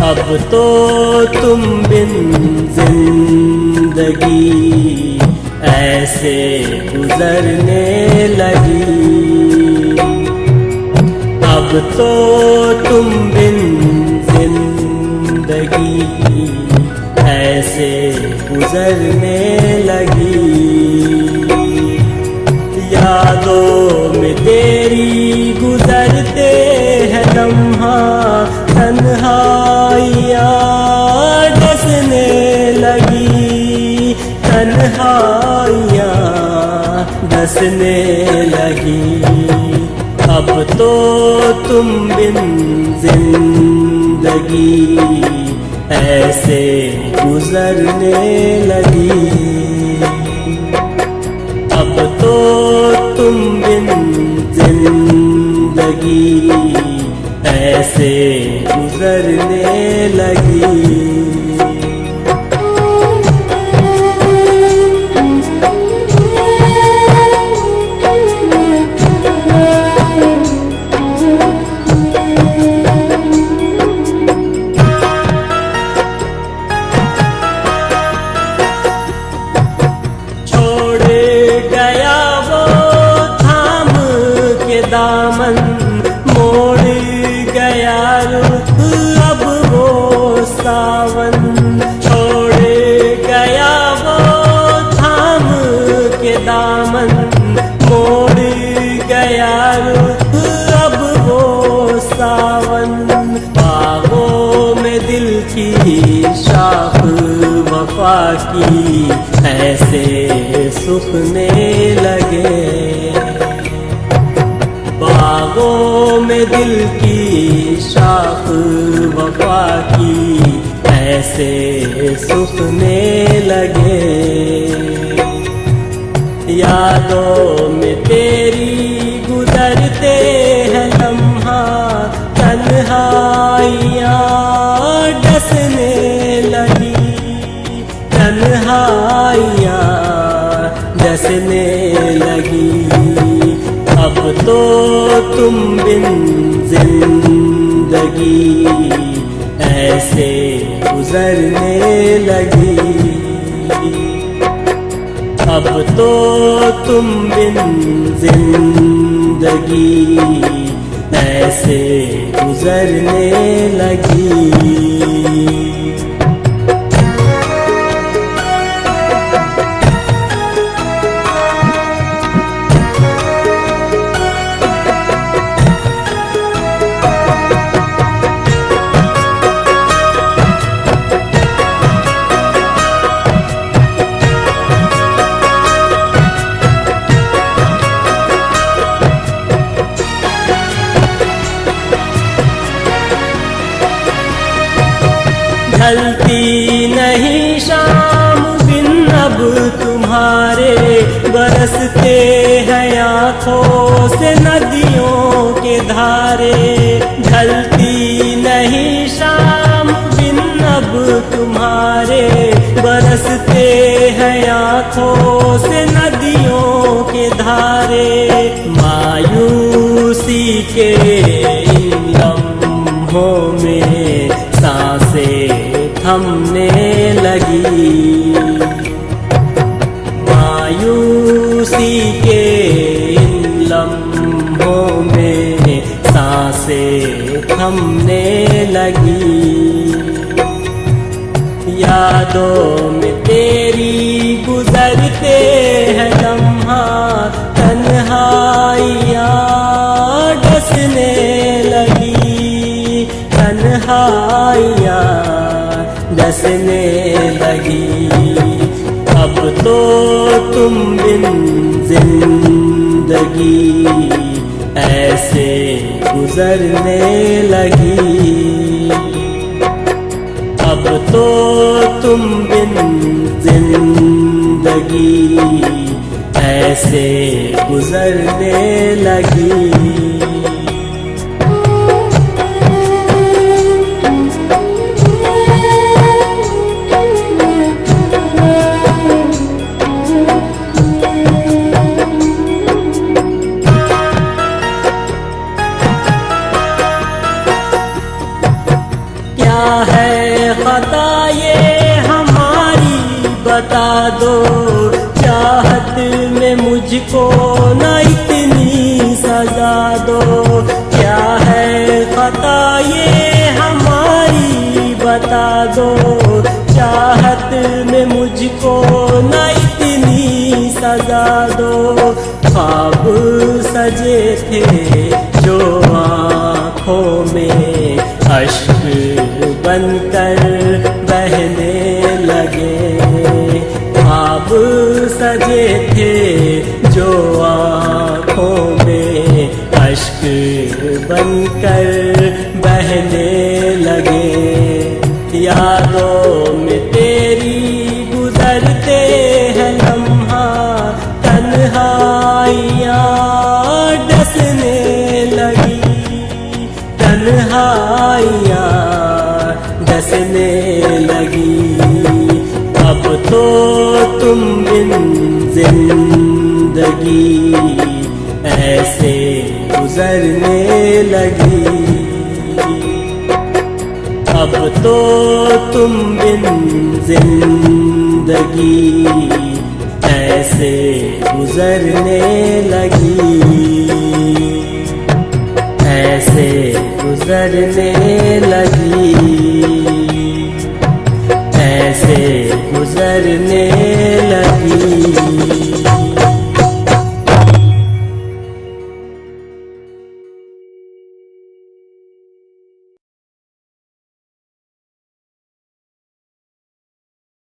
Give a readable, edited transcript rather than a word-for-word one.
अब तो तुम बिन जिंदगी ऐसे गुजरने लगी। अब तो तुम बिन जिंदगी ऐसे गुजरने लगी। यादों में तेरी गुजरते हैं लम्हा, तन्हाइयाँ डसने लगी, तन्हाइयाँ डसने लगी। अब तो तुम बिन जिंदगी ऐसे गुजरने लगी। अब तो तुम बिन जिंदगी ऐसे गुजरने लगी। दामन मोड़ गया रुख अब वो सावन, छोड़ गया वो थाम के दामन, मोड़ गया रुख अब वो सावन। बागों में दिल की शाख वफा की ऐसे सूखने लगे। बागों में दिल की शाख वफा की ऐसे सूखने लगे। यादों में तेरी गुजरते हैं लम्हा, तन्हाइयाँ डसने लगी, तन्हाइयाँ डसने लगी। अब तो तुम बिन जिंदगी ऐसे गुजरने लगी। अब तो तुम बिन जिंदगी ऐसे गुजरने लगी। ढलती नहीं शाम बिन अब तुम्हारे, बरसते हैं आँखों से नदियों के धारे। ढलती नहीं शाम बिन अब तुम्हारे, बरसते हैं आँखों से नदियों के धारे। मायूसी के इन लम्हों में सांसें थमने लगी। मायूसी के इन लम्हों में सांसें थमने लगी। यादों में तेरी गुजरते हैं लम्हा, तन्हाइयाँ डसने लगी, तन्हाइयाँ डसने लगी। अब तो तुम बिन जिंदगी ऐसे गुजरने लगी। अब तो तुम बिन जिंदगी ऐसे गुजरने लगी। है खता ये हमारी बता दो, चाहत में मुझको न इतनी सजा दो। क्या है खता ये हमारी बता दो, चाहत में मुझको न इतनी सजा दो। ख्वाब सजे थे जो आँखों में अश्क बनकर बहने लगे, ख्वाब सजे थे जो आँखों में अश्क बनकर बहने लगे। यादों में तेरी गुजरते हैं लम्हा, तन्हाइयाँ डसने लगी, तन्हाइयाँ डसने लगी। अब तो तुम बिन जिंदगी ऐसे गुजरने लगी, अब तो तुम बिन जिंदगी ऐसे गुजरने लगी, ऐसे गुजरने लगी, ऐसे गुजरने लगी।